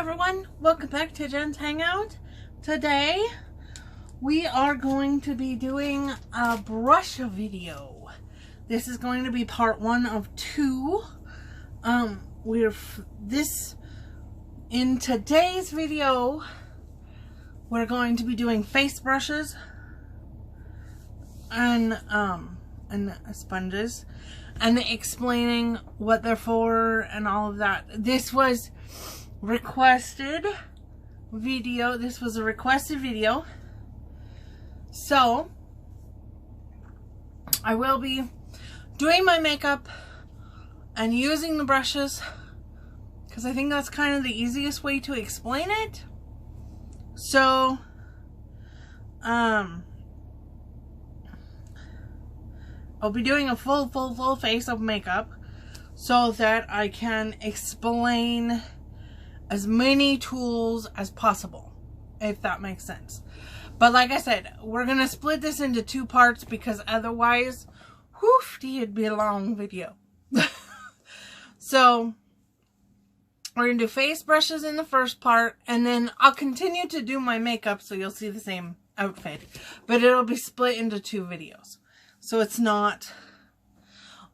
everyone, welcome back to Jen's Hangout. Today we are going to be doing a brush video. This is going to be part one of two. In today's video we're going to be doing face brushes and sponges and explaining what they're for and all of that. This was requested video. This was a requested video. So I will be doing my makeup and using the brushes because I think that's kind of the easiest way to explain it. So I'll be doing a full face of makeup so that I can explain as many tools as possible, if that makes sense. But like I said, we're gonna split this into two parts because otherwise, it'd be a long video. So we're gonna do face brushes in the first part, and then I'll continue to do my makeup so you'll see the same outfit, but it'll be split into two videos. So it's not,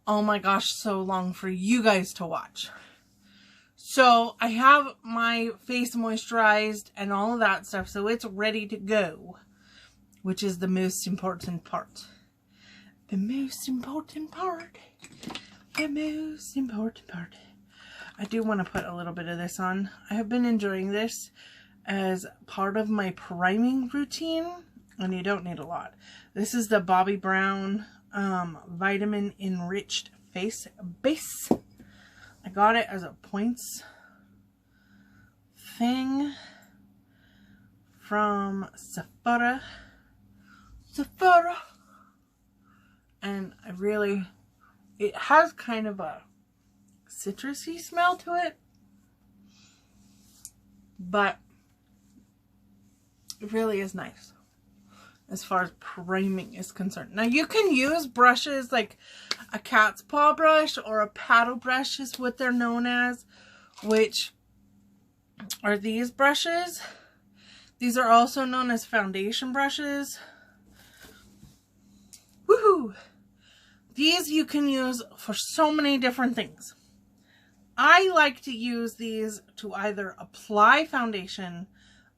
oh my gosh, so long for you guys to watch. So I have my face moisturized and all of that stuff, so it's ready to go, which is the most important part. The most important part. The most important part. I do want to put a little bit of this on. I have been enjoying this as part of my priming routine, and you don't need a lot. This is the Bobbi Brown Vitamin Enriched Face Base. I got it as a points thing from Sephora. And it has kind of a citrusy smell to it, but it really is nice as far as priming is concerned. Now you can use brushes like a cat's paw brush or a paddle brush is what they're known as, which are these brushes. These are also known as foundation brushes. Woohoo! These you can use for so many different things. I like to use these to either apply foundation,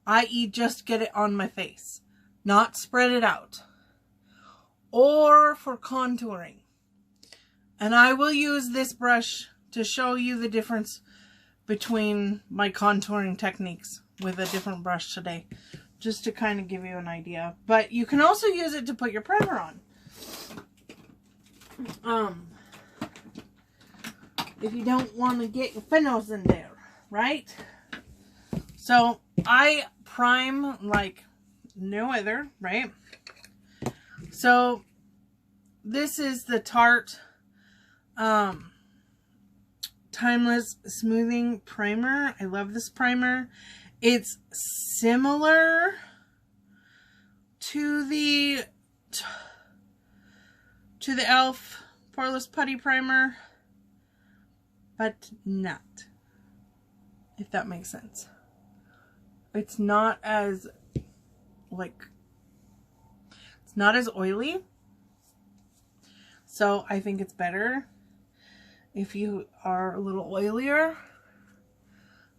i.e. just get it on my face, not spread it out, or for contouring. And I will use this brush to show you the difference between my contouring techniques with a different brush today, just to kind of give you an idea. But you can also use it to put your primer on. If you don't want to get your finnos in there, right? So I prime like no other, right? So this is the Tarte Timeless Smoothing Primer. I love this primer. It's similar to the e.l.f. Poreless Putty Primer, but not, if that makes sense. It's not as it's not as oily, so I think it's better if you are a little oilier.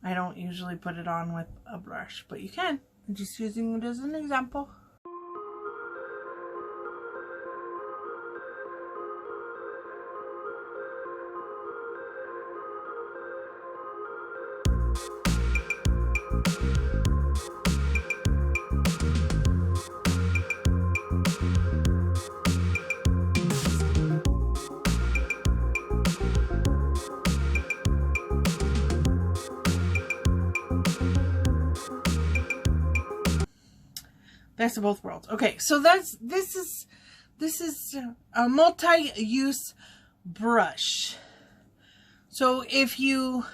I don't usually put it on with a brush, but you can. I'm just using it as an example. Best of both worlds. Okay, so this is a multi-use brush. So if you're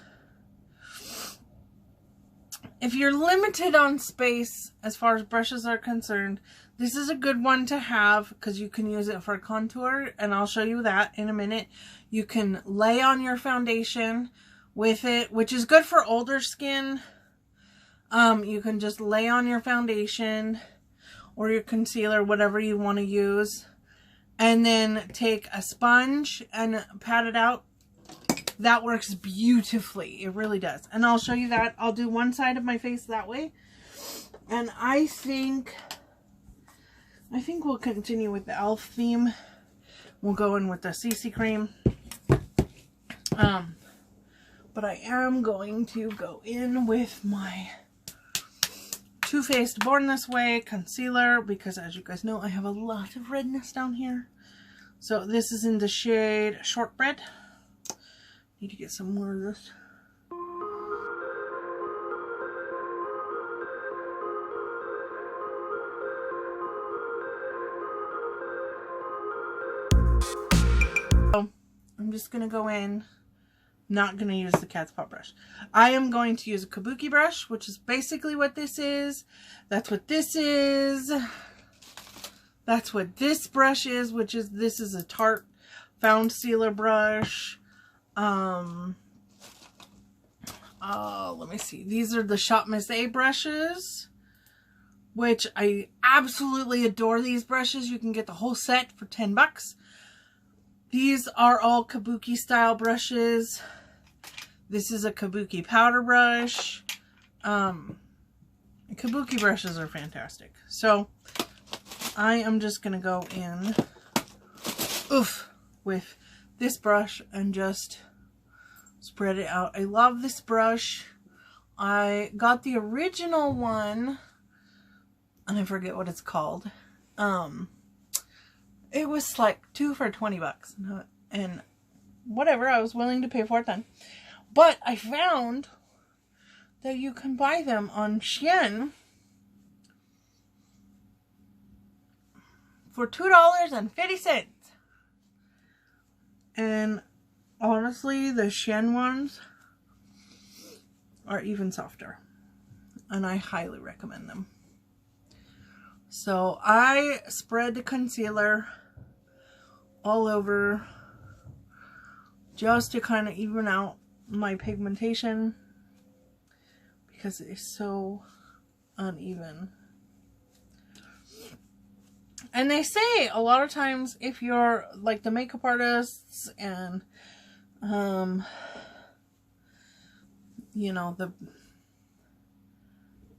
limited on space as far as brushes are concerned, this is a good one to have because you can use it for contour, and I'll show you that in a minute. You can lay on your foundation with it, which is good for older skin. You can just lay on your foundation or your concealer, whatever you want to use, and then take a sponge and pat it out. That works beautifully. It really does. And I'll show you that. I'll do one side of my face that way. And I think we'll continue with the e.l.f. theme. We'll go in with the CC cream. But I am going to go in with my Too Faced Born This Way concealer, because as you guys know, I have a lot of redness down here. So this is in the shade Shortbread. Need to get some more of this. So I'm just going to go in. Not going to use the cat's paw brush. I am going to use a kabuki brush, which is basically what this is. That's what this is. That's what this brush is, which is, this is a Tarte Found Sealer brush. Let me see. These are the Shop Miss A brushes, which I absolutely adore these brushes. You can get the whole set for 10 bucks. These are all kabuki style brushes. This is a kabuki powder brush. Kabuki brushes are fantastic. So I am just going to go in with this brush and just spread it out. I love this brush. I got the original one and I forget what it's called. It was like 2 for 20 bucks and whatever, I was willing to pay for it then. But I found that you can buy them on Shein for $2.50. And honestly, the Shein ones are even softer. And I highly recommend them. So I spread the concealer all over just to kind of even out my pigmentation because it is so uneven. And they say a lot of times if you're like the makeup artists and you know,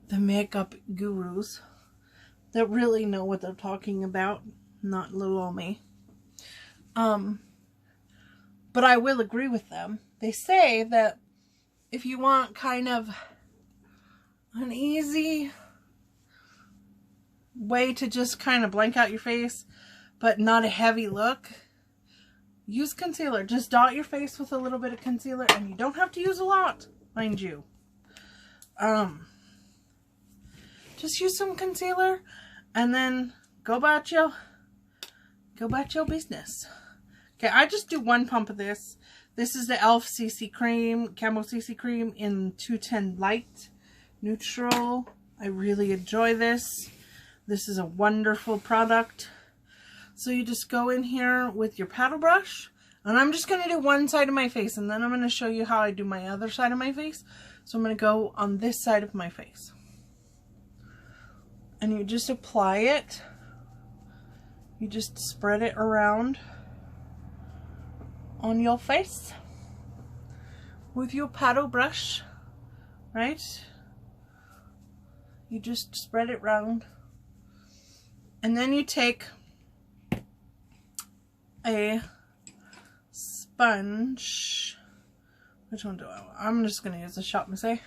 the makeup gurus that really know what they're talking about, not little old me. But I will agree with them. They say that if you want kind of an easy way to just kind of blank out your face, but not a heavy look, use concealer. Just dot your face with a little bit of concealer, and you don't have to use a lot, mind you. Just use some concealer and then go about your business. Okay, I just do one pump of this. This is the e.l.f. CC cream, Camo CC cream in 210 Light Neutral. I really enjoy this. This is a wonderful product. So you just go in here with your paddle brush, and I'm just going to do one side of my face, and then I'm going to show you how I do my other side of my face. So I'm going to go on this side of my face. And you just apply it. You just spread it around on your face with your paddle brush, right? You just spread it around. And then you take a sponge. Which one do I want? I'm just going to use the Shop Miss A.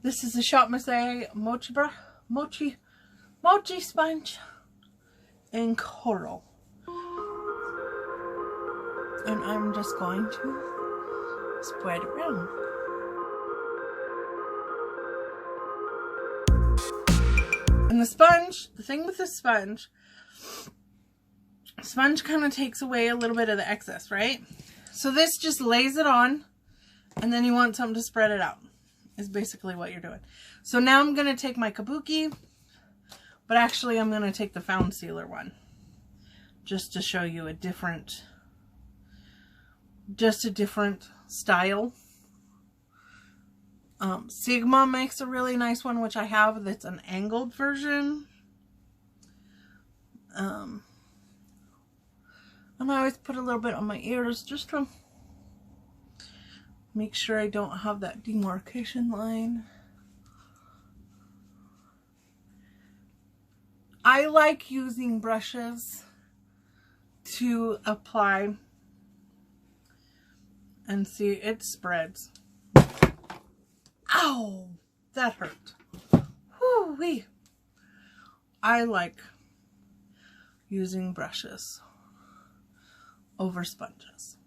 This is the Shop Miss A Mochi sponge in coral. And I'm just going to spread it around. And the sponge, the thing with the sponge kind of takes away a little bit of the excess, right? So this just lays it on, and then you want something to spread it out, is basically what you're doing. So now I'm going to take my kabuki, but actually I'm going to take the Found Sealer one, just to show you a different style. Sigma makes a really nice one, which I have, that's an angled version. And I always put a little bit on my ears just to make sure I don't have that demarcation line. I like using brushes to apply, and see, it spreads. Ow! That hurt. Whoo-wee. I like using brushes over sponges.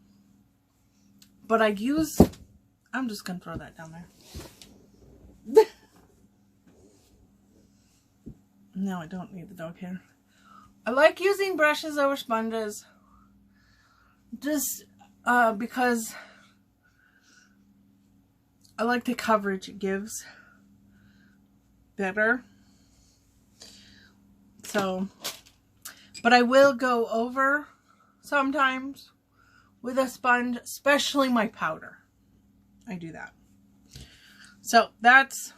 But I'm just going to throw that down there. No, I don't need the dog hair. I like using brushes over sponges just because I like the coverage it gives better. So, but I will go over sometimes with a sponge, especially my powder. I do that. So that's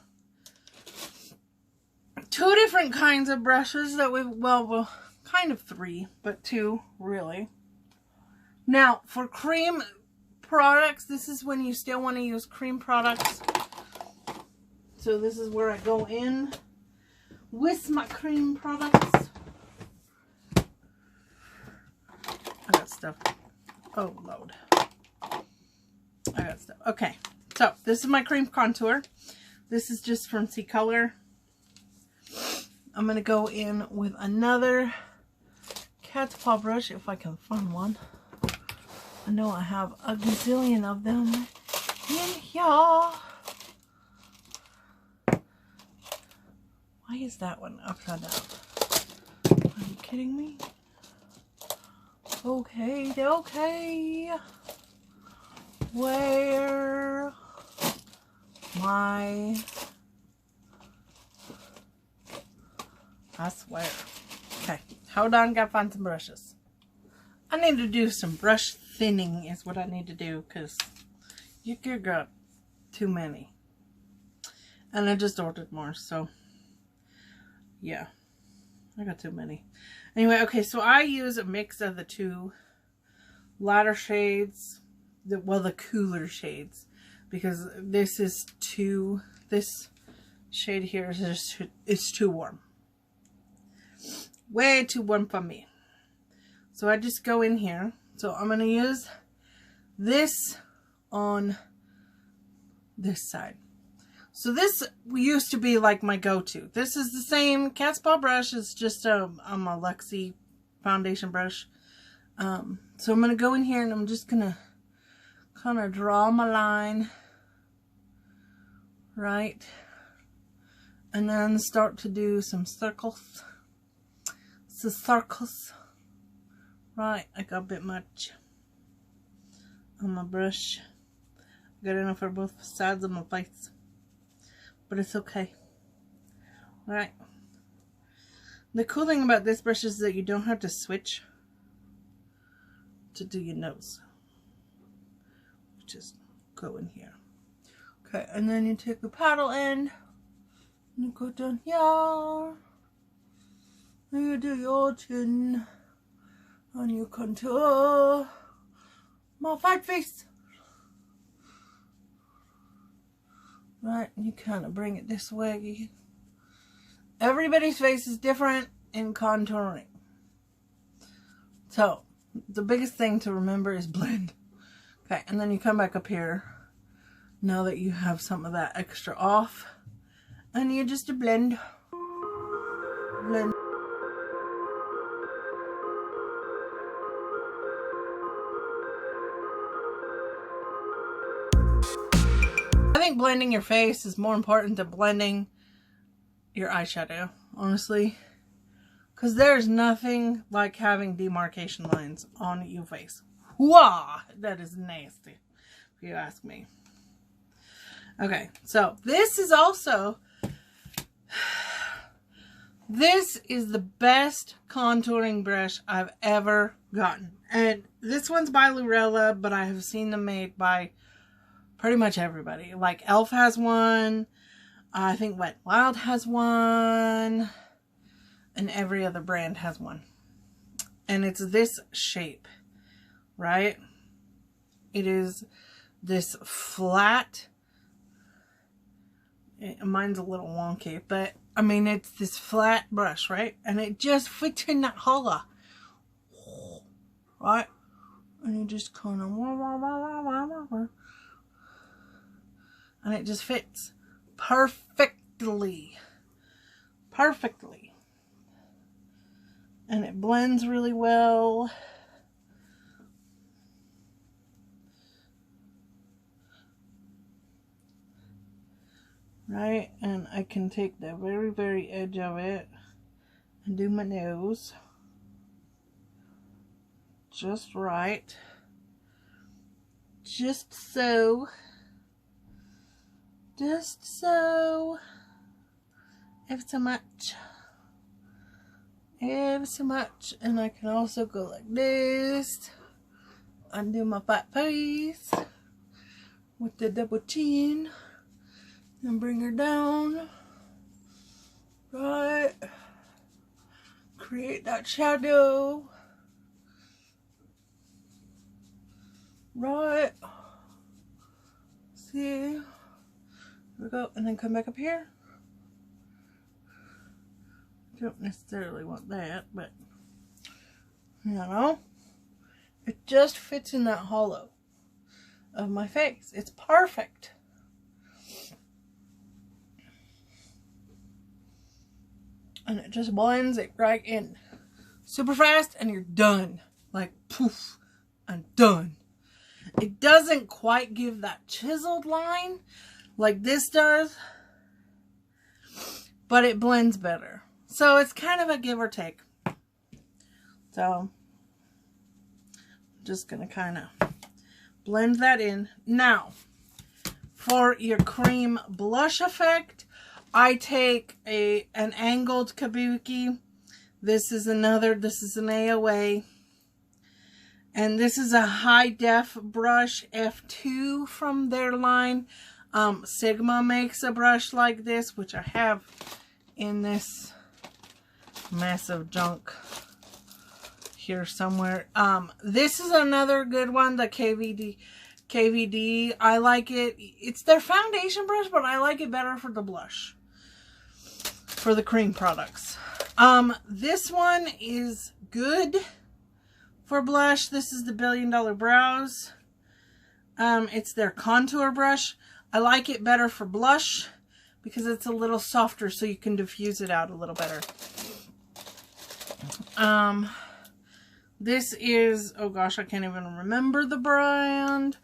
2 different kinds of brushes that well, kind of 3, but 2 really. Now for cream products, this is when you still want to use cream products. So this is where I go in with my cream products. I got stuff. Oh, load. I got stuff. Okay, so this is my cream contour. This is just from C Color. I'm going to go in with another cat's paw brush if I can find one. I know I have a gazillion of them in here. Why is that one upside down? Are you kidding me? Okay, okay. Where my... I swear. Okay, hold on, gotta find some brushes. I need to do some brush thinning is what I need to do, because you got too many. And I just ordered more, so yeah, I got too many. Anyway, okay, so I use a mix of the 2 lighter shades, the cooler shades, because this is this shade here is just, it's too warm. Way too warm for me. So I just go in here. So I'm going to use this on this side. So this used to be like my go-to. This is the same cat's paw brush. It's just a Lexi foundation brush. So I'm going to go in here and I'm just going to kind of draw my line. Right. And then start to do some circles. So circles. Right, I got a bit much on my brush. Got enough for both sides of my face. But it's okay. Right. The cool thing about this brush is that you don't have to switch to do your nose. Just go in here. Okay, and then you take the paddle end. And you go down here. And you do your chin. And you contour my fat face. Right, and you kind of bring it this way. Everybody's face is different in contouring. So, the biggest thing to remember is blend. Okay, and then you come back up here. Now that you have some of that extra off. And you just blend. Blend. I think blending your face is more important than blending your eyeshadow, honestly. Because there's nothing like having demarcation lines on your face. Whoa! That is nasty, if you ask me. Okay, so this is also... This is the best contouring brush I've ever gotten. And this one's by Lurella, but I have seen them made by pretty much everybody. Like Elf has one. I think Wet n Wild has one. And every other brand has one. And it's this shape, right? It is this flat. Mine's a little wonky, but I mean, it's this flat brush, right? And it just fits in that hollow, right? And you just kind of, and it just fits perfectly. Perfectly. And it blends really well. Right? And I can take the very, very edge of it and do my nose. Just right. Just so. Just so. Ever so much. Ever so much. And I can also go like this. Undo my fat face. With the double chin. And bring her down. Right. Create that shadow. Right. See? Here we go. And then come back up here. Don't necessarily want that, but you know, it just fits in that hollow of my face. It's perfect. And it just blends it right in super fast and you're done. Like poof, I'm done. It doesn't quite give that chiseled line like this does, but it blends better. So it's kind of a give or take. So I'm just going to kind of blend that in. Now, for your cream blush effect, I take an angled kabuki. This is an AOA. And this is a high def brush, F2 from their line. Sigma makes a brush like this, which I have in this massive junk here somewhere. This is another good one, the KVD. I like it. It's their foundation brush, but I like it better for the blush, for the cream products. This one is good for blush. This is the $1 Billion Brows. It's their contour brush. I like it better for blush because it's a little softer, so you can diffuse it out a little better. This is, oh gosh, I can't even remember the brand,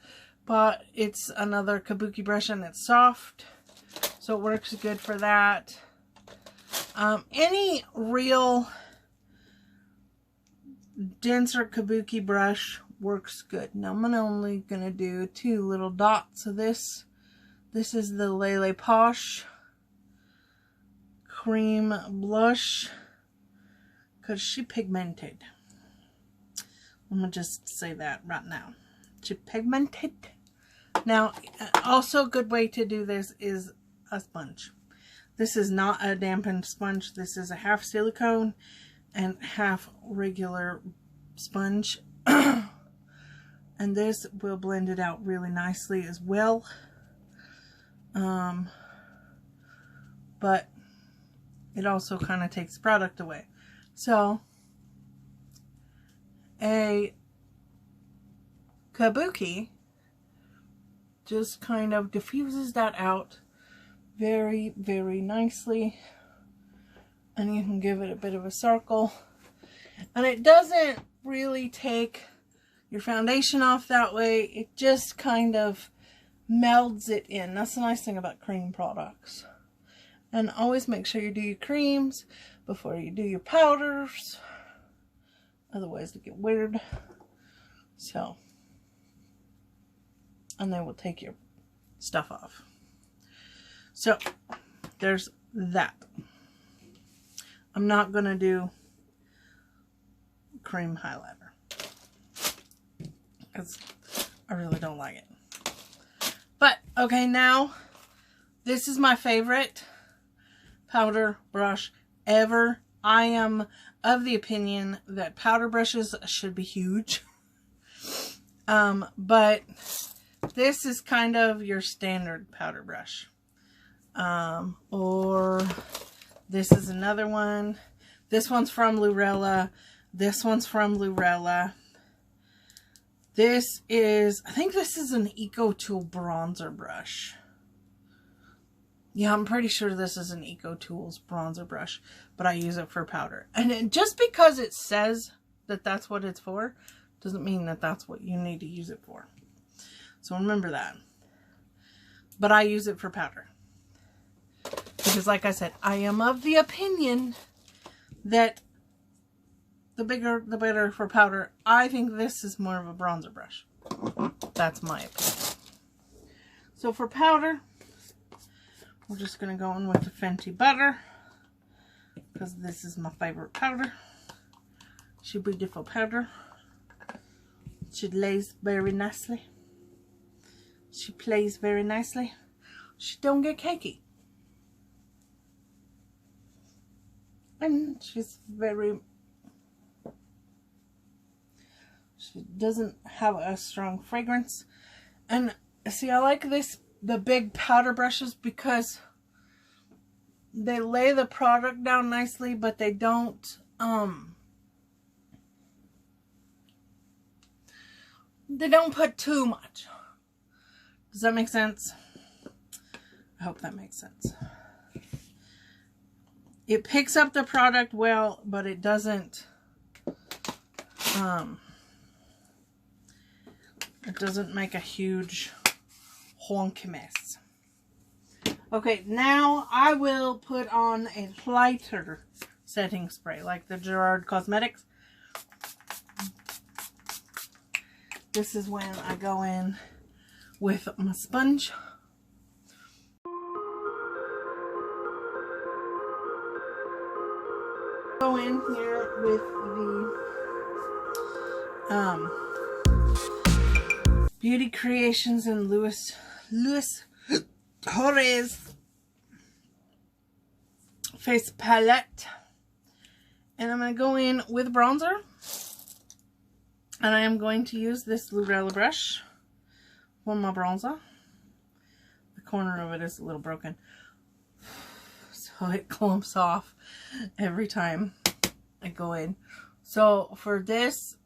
but it's another kabuki brush and it's soft, so it works good for that. Any real denser kabuki brush works good. Now I'm only gonna do 2 little dots of this. This is the Lele Posh cream blush because she pigmented. I'm gonna just say that right now. She pigmented. Now, also a good way to do this is a sponge. This is not a dampened sponge. This is a half silicone and half regular sponge. And this will blend it out really nicely as well. But it also kind of takes product away. So a kabuki just kind of diffuses that out very, very nicely. And you can give it a bit of a circle. And it doesn't really take your foundation off that way. It just kind of melds it in. That's the nice thing about cream products. And always make sure you do your creams before you do your powders. Otherwise they get weird. So, and they will take your stuff off. So, there's that. I'm not going to do cream highlighter because I really don't like it. But, okay, now, this is my favorite powder brush ever. I am of the opinion that powder brushes should be huge. But this is kind of your standard powder brush. Or this is another one. This one's from Lurella. This one's from Lurella. This is, I think this is an EcoTool bronzer brush. Yeah, I'm pretty sure this is an EcoTools bronzer brush, but I use it for powder. And just because it says that that's what it's for, doesn't mean that that's what you need to use it for. So remember that. But I use it for powder. Because like I said, I am of the opinion that the bigger, the better for powder. I think this is more of a bronzer brush. That's my opinion. So for powder, we're just going to go in with the Fenty Butter. Because this is my favorite powder. She beautiful powder. She lays very nicely. She plays very nicely. She don't get cakey. And she's very... She doesn't have a strong fragrance. And see, I like the big powder brushes because they lay the product down nicely, but they don't put too much. Does that make sense? I hope that makes sense. It picks up the product well, but it doesn't make a huge honky mess. Okay, now I will put on a lighter setting spray, like the Gerard Cosmetics. This is when I go in with my sponge. Go in here with the Beauty Creations and Louis Torres face palette, and I'm going to go in with bronzer, and I am going to use this Lurella brush for my bronzer. The corner of it is a little broken, so it clumps off every time I go in. So for this,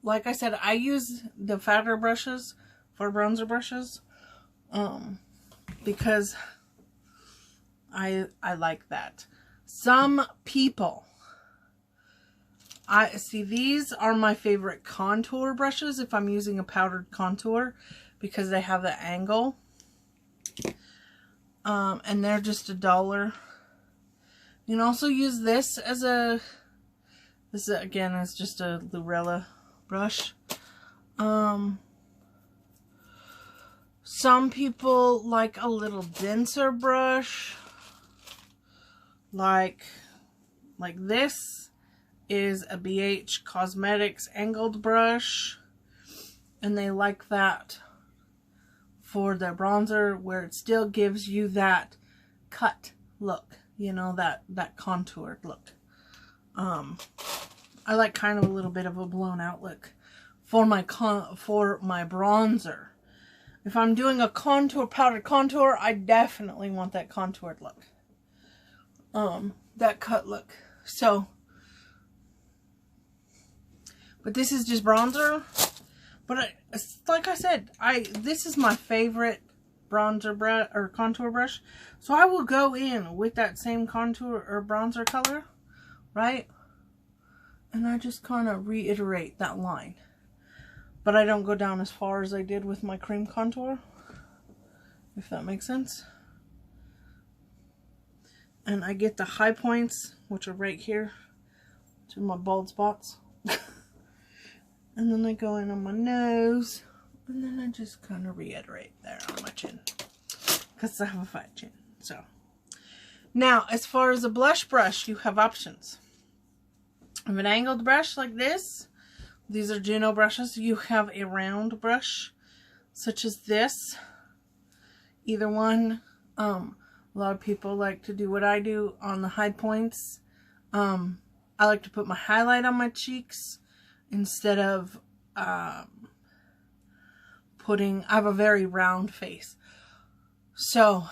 like I said, I use the fatter brushes for bronzer brushes because I like that. Some people, these are my favorite contour brushes if I'm using a powdered contour because they have the angle. And they're just $1. You can also use this as this again is just a Lurella brush. Some people like a little denser brush. Like this is a BH Cosmetics angled brush. And they like that for their bronzer where it still gives you that cut look. You know, that contoured look. I like kind of a little bit of a blown out look for my bronzer. If I'm doing a powdered contour, I definitely want that contoured look. That cut look. So, but this is just bronzer. But like I said, this is my favorite bronzer brush or contour brush. So I will go in with that same contour or bronzer color, right? And I just kind of reiterate that line. But I don't go down as far as I did with my cream contour, if that makes sense. And I get the high points, which are right here, to my bald spots. And then I go in on my nose, and then I just kind of reiterate there on my chin, because I have a fat chin. So, now, as far as a blush brush, you have options. I have an angled brush like this. These are Juno brushes. You have a round brush, such as this. either one. A lot of people like to do what I do on the high points. I like to put my highlight on my cheeks instead of I have a very round face. So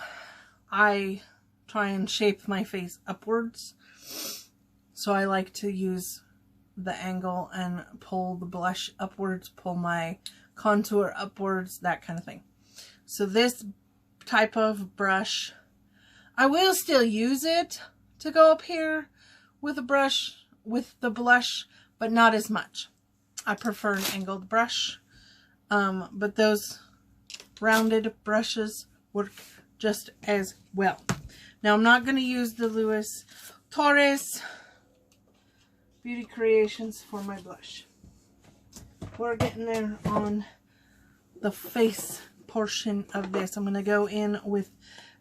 I try and shape my face upwards. So I like to use the angle and pull the blush upwards, pull my contour upwards, that kind of thing. So this type of brush, I will still use it to go up here with a brush, with the blush, but not as much. I prefer an angled brush, but those rounded brushes work just as well. Now I'm not going to use the Louis Torres Beauty Creations for my blush. We're getting there on the face portion of this. I'm going to go in with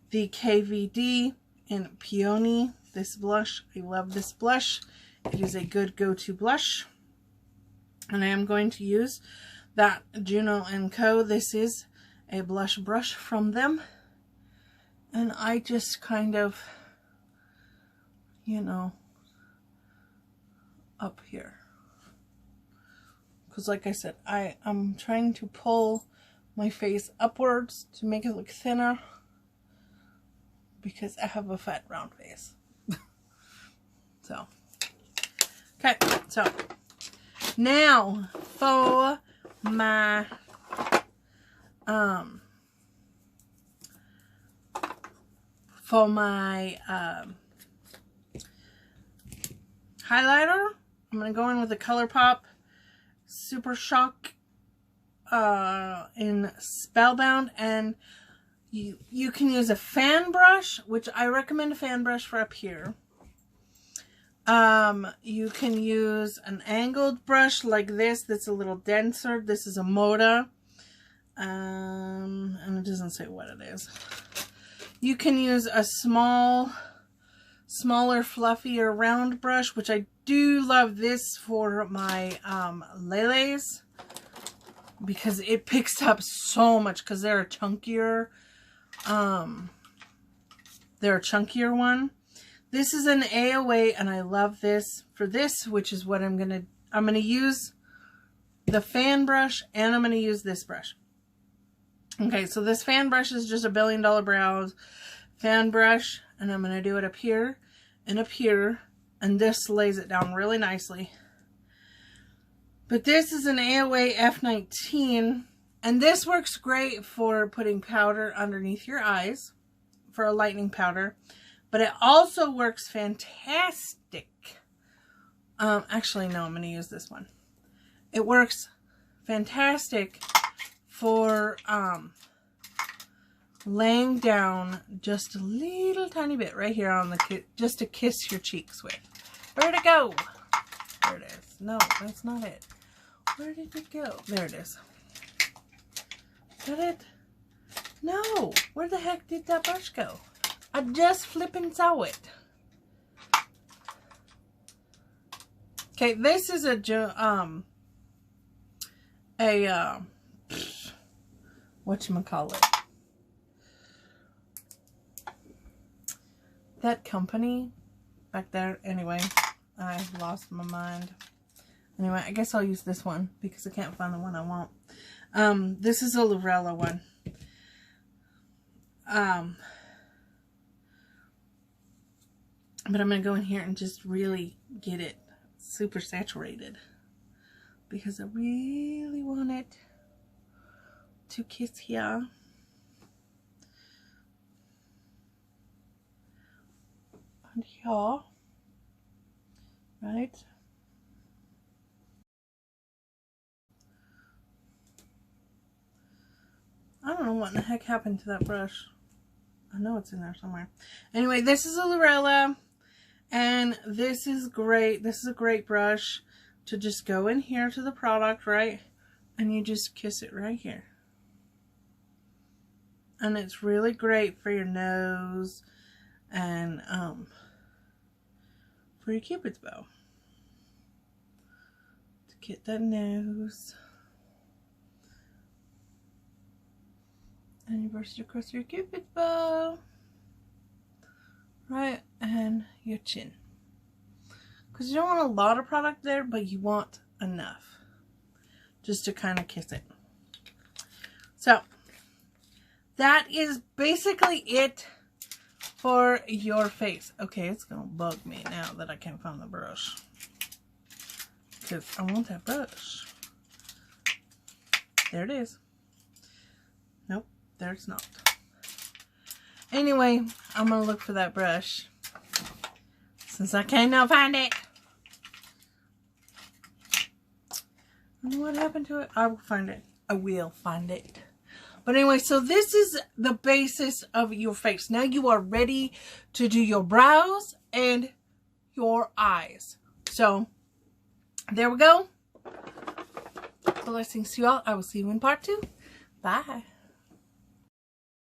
the KVD in Peony, this blush. I love this blush. It is a good go-to blush. And I am going to use that Juno & Co. This is a blush brush from them. And I just kind of, you know, up here. Because like I said, I'm trying to pull my face upwards to make it look thinner. Because I have a fat round face. So, okay, so now for my highlighter, I'm going to go in with the ColourPop Super Shock in Spellbound, and you can use a fan brush, which I recommend a fan brush for up here. You can use an angled brush like this that's a little denser. This is a Moda, and it doesn't say what it is. You can use a smaller, fluffier round brush, which I do love this for my Lele's, because it picks up so much, because they're a chunkier one. This is an AOA, and I love this for this, which is what I'm gonna use the fan brush, and I'm gonna use this brush. Okay, so this fan brush is just a $1 billion brows fan brush, and I'm gonna do it up here and up here, and this lays it down really nicely. But this is an AOA F19, and this works great for putting powder underneath your eyes, for a lightening powder. But it also works fantastic. Actually, no, I'm going to use this one. It works fantastic for laying down just a little tiny bit right here on the just to kiss your cheeks with. Where'd it go? There it is. No, that's not it. Where did it go? There it is. Got it? No. Where the heck did that brush go? I just flippin' saw it. Okay, this is whatchamacallit. That company back there. Anyway, I lost my mind. Anyway, I guess I'll use this one because I can't find the one I want. This is a Lorella one. But I'm going to go in here and just really get it super saturated, because I really want it to kiss here. And here. Right? I don't know what in the heck happened to that brush. I know it's in there somewhere. Anyway, this is a Lorella. And this is great. This is a great brush to just go in here to the product, right? And you just kiss it right here. And it's really great for your nose and for your Cupid's bow. To get that nose And you brush it across your cupid's bow. Right, and your chin. Because you don't want a lot of product there, but you want enough. Just to kind of kiss it. So, that is basically it for your face. Okay, it's going to bug me now that I can't find the brush. Because I want that brush. There it is. Nope, there it's not. Anyway, I'm going to look for that brush. Since I cannot find it. I don't know what happened to it. I will find it. I will find it. But anyway, so this is the basis of your face. Now you are ready to do your brows and your eyes. So, there we go. Blessings to you all. I will see you in part 2. Bye.